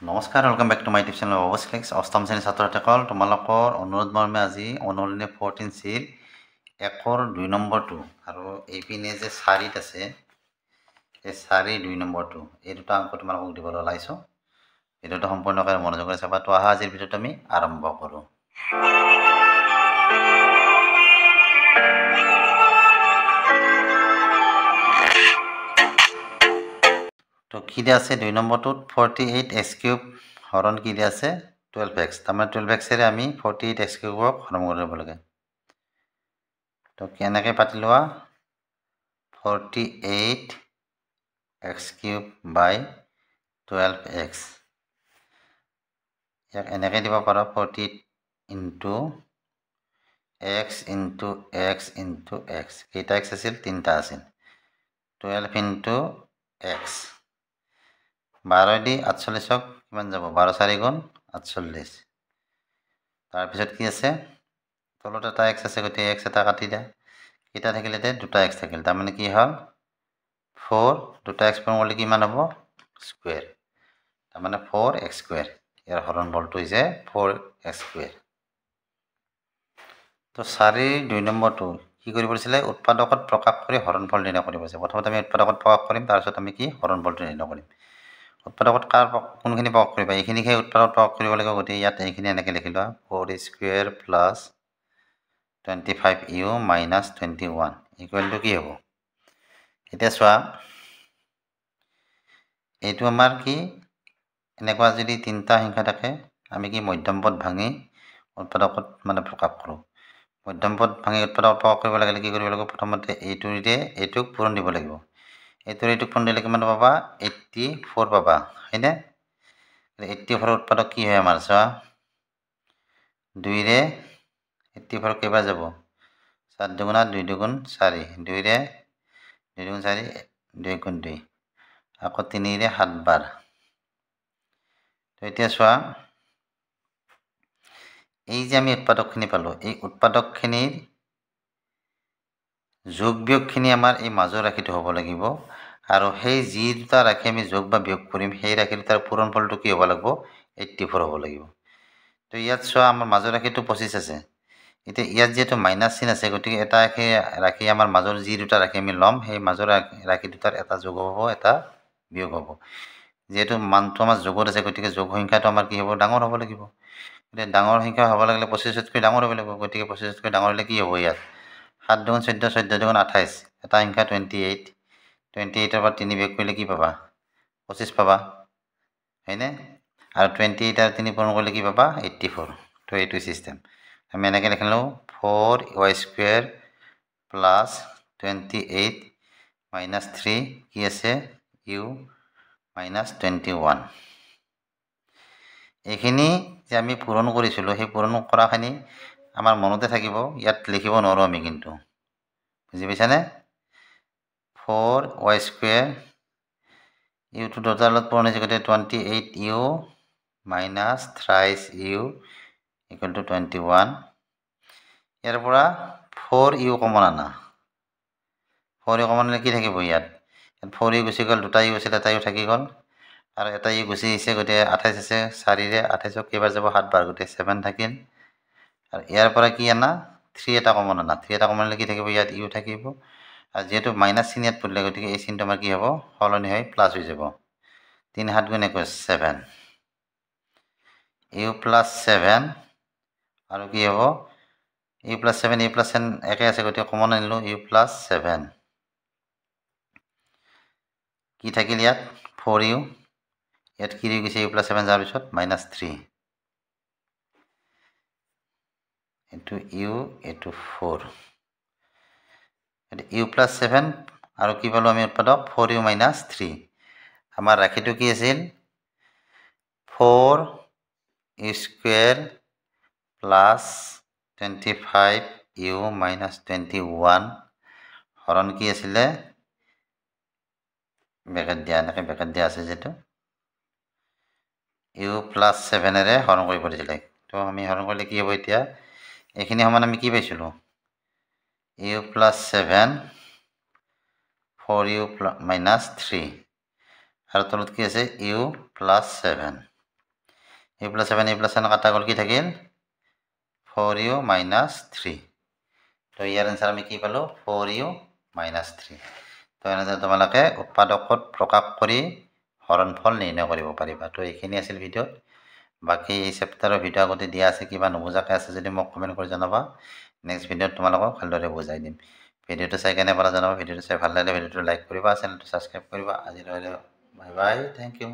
নমস্কাৰ, welcome back to my tube channel অবস clicks. অষ্টম শ্ৰেণীৰ ছাত্ৰ ছাত্ৰীসকল, তোমালোকৰ অনুৰোধ মৰ্মে আজি অনুলিনে 14 চিৰ 1-2 নম্বৰটো আৰু এইপিনে যে 4 আছে এই 4-2 নম্বৰটো এই দুটা অংক তোমালোকক দিবলৈ ওলাইছোঁ। ভিডিঅ'টো সম্পূৰ্ণকৈ মনোযোগেৰে চাবা। তো আহা আজিৰ ভিডিঅ'টো আমি আৰম্ভ কৰোঁ। তো কি দিয়া আছে 2 নম্বৰটোত 48x³ হৰণ কি দিয়া আছে 12x। তাৰমানে 12xৰে আমি 48x³ হৰণ কৰিব লাগে। তো কেনেকৈ পাতি লোৱা 48x³ বাই 12x। ইয়াক এনেকৈ দিব পাৰা 48 into x into x into x। কেইটা x আছিল? 3টা আছিল। 12 ইনটু x 12 দি 48ক কিমান যাব? 12 4 গুণ 48। তাৰপিছত কি আছে? তলত এটা x আছে, গতিকে x এটা কাটি দিয়া। কেইটা থাকিলে দুটা x থাকিল। তাৰমানে কি হ'ল 4 দুটা x পূৰণ কৰিলে কিমান হ'ব? স্কুৱেৰ। তাৰমানে 4x²। ইয়াৰ হৰণ বলটো হৈছে 4x²। তো 4-2 নম্বৰটো কি কৰিব দিছিলে? উৎপাদকত প্ৰকাশ কৰি হৰণফল নিৰ্ণয় কৰিব দিছে। প্ৰথমতে আমি উৎপাদকত প্ৰকাশ কৰিম, তাৰপিছত আমি কি হৰণফলটো নিৰ্ণয় কৰিম। উৎপাদকত কোনখিনি প্ৰকাশ কৰিবা? এইখিনিকে উৎপাদকত প্ৰকাশ কৰিব লাগিব। গতিকে ইয়াত এইখিনি এনেকৈ লিখি লোৱা 4² plus 25u minus 21 equal to কি হ'ব? এতিয়া চোৱা, এইটো আমাৰ কি এনেকুৱা যদি 3টা সংখ্যা থাকে আমি কি মধ্যম পদ ভাঙি উৎপাদকত প্ৰকাশ কৰোঁ। মধ্যম পদ ভাঙি উৎপাদকত প্ৰকাশ কৰিব লাগিলে কি কৰিব লাগিব? প্ৰথমতে এইটোৰে এইটোক পূৰণ দিব লাগিব। এইটোৰ এইটোক পূৰণ দিলে কিমান পাবা? 84 পাবা, হয়নে? 84ৰ উৎপাদক কি হয় আমাৰ? চোৱা, 2ৰে 84 কেইবাৰ যাব? 7 দুগুণা 2 দুগুণ 4, 2ৰে 2 দুগুণ 4, 2 গুণ 2, আকৌ 3ৰে 7 বাৰ। তো এতিয়া চোৱা, এই যে আমি উৎপাদকখিনি পালোঁ, এই উৎপাদকখিনিৰ যোগ বিয়োগখিনি আমাৰ এই মাজৰ ৰাশিটো হ'ব লাগিব। আৰু সেই যি দুটা ৰাশি আমি যোগ বা বিয়োগ কৰিম সেই ৰাশি দুটাৰ পূৰণফলটো কি হ'ব লাগিব? 84 হ'ব লাগিব। তো ইয়াত চোৱা, আমাৰ মাজৰ ৰাশিটো 25 আছে। এতিয়া ইয়াত যিহেতু মাইনাছ চিন আছে, গতিকে এটা ৰাশি আমাৰ মাজৰ যি দুটা ৰাশি আমি ল'ম সেই মাজৰ ৰাশি দুটাৰ এটা যোগ হ'ব, এটা বিয়োগ হ'ব। যিহেতু মানটো আমাৰ যোগত আছে, গতিকে যোগ সংখ্যাটো আমাৰ কি হ'ব? ডাঙৰ হ'ব লাগিব। গতিকে ডাঙৰ সংখ্যা হ'ব লাগিলে 25তকৈ ডাঙৰ হ'ব লাগিব। গতিকে 25তকৈ ডাঙৰ হ'লে কি হ'ব? ইয়াত 7 দুগুণ 14, 14 দুগুণ 28, এটা সংখ্যা 28। 28ৰ পৰা 3 বিয়োগ কৰিলে কি পাবা? 25 পাবা, হয়নে? আৰু 28 আৰু 3 পূৰণ কৰিলে কি পাবা? 84। তো এইটো চিষ্টেম আমি এনেকৈ লিখিলোঁ 4y² প্লাছ 28 মাইনাছ 3 কি আছে? u minus 21। এইখিনি যে আমি পূৰণ কৰিছিলোঁ সেই পূৰণ কৰাখিনি আমাৰ মনতে থাকিব, ইয়াত লিখিব নোৱাৰোঁ আমি, কিন্তু বুজি পাইছানে? 4y² ইউটো দুটালত পূৰণ হৈছে, গতিকে 28u minus 23u equal to 21। ইয়াৰ পৰা 4u কমন আনা। 4u কমন আনিলে কি থাকিব? ইয়াত 4u গুচি গ'ল, দুটা ইউ আছিল, এটা ইউ থাকি গ'ল, আৰু এটা ইউ গুচি আহিছে, গতিকে 28 আছে। 4ৰে 28ক কেইবাৰ যাব? 7 বাৰ, গতিকে 7 থাকিল। আৰু ইয়াৰ পৰা কি আনা? 3 এটা কমন আনা। 3 এটা কমন আনিলে কি থাকিব? ইয়াত ইউ থাকিব। আৰু যিহেতু মাইনাছ চিন ইয়াত পৰিলে, গতিকে এই চিনটো আমাৰ কি হ'ব? সলনি হৈ প্লাছ হৈ যাব। 3 7 গুণ 21, 7 ইউ প্লাছ 7 আৰু কি হ'ব? ইউ প্লাছ 7, ইউ প্লাছ 7 একে আছে, গতিকে কমন আনিলোঁ ইউ প্লাছ 7। কি থাকিল ইয়াত? 4u। ইয়াত কি ৰৈ গৈছে? ইউ প্লাছ 7 যোৱাৰ পিছত মাইনাছ 3। এইটো ইউ, এইটো 4। ইউ প্লাছ 7 আৰু কি পালোঁ আমি উৎপাদক? 4u minus 3। আমাৰ ৰাশিটো কি আছিল? 4u² প্লাছ 25u মাইনাছ 21 হৰণ কি আছিলে? বেকেট দিয়া, এনেকৈ বেকেট দিয়া আছে যিটো ইউ প্লাছ 7ৰে হৰণ কৰিব দিছিলে। তো আমি হৰণ কৰিলে কি হ'ব? এতিয়া এইখিনি সমান আমি কি পাইছিলোঁ? ইউ প্লাছ 7 4u মাইনাছ 3 আৰু তলত কি আছে? U plus 7। a plus 7 কাটা গ'ল কি থাকিল 4u minus 3 তো ইয়াৰ এনসাৰ আমি কি পালো 4u minus 3 তো এনেদৰে তোমালোকে উৎপাদকত প্ৰকাশ কৰি হৰণফল নিৰ্ণয় কৰিব পাৰিবা তো এইখিনি আছিল ভিডিঅ'ত বাকি এই চেপ্টাৰৰ ভিডিঅ' আগতে দিয়া আছে কিবা নুবুজাকে আছে যদি মোক কমেণ্ট কৰি জনাবা নেক্সট ভিডিঅ'ত তোমালোকক ভালদৰে বুজাই দিম ভিডিঅ'টো চাই কেনে পৰা জনাবা ভিডিঅ'টো চাই ভাল লাগিলে ভিডিঅ'টো লাইক কৰিবা চেনেলটো ছাবস্ক্ৰাইব কৰিবা আজিলৈ বাই বাই থেংক ইউ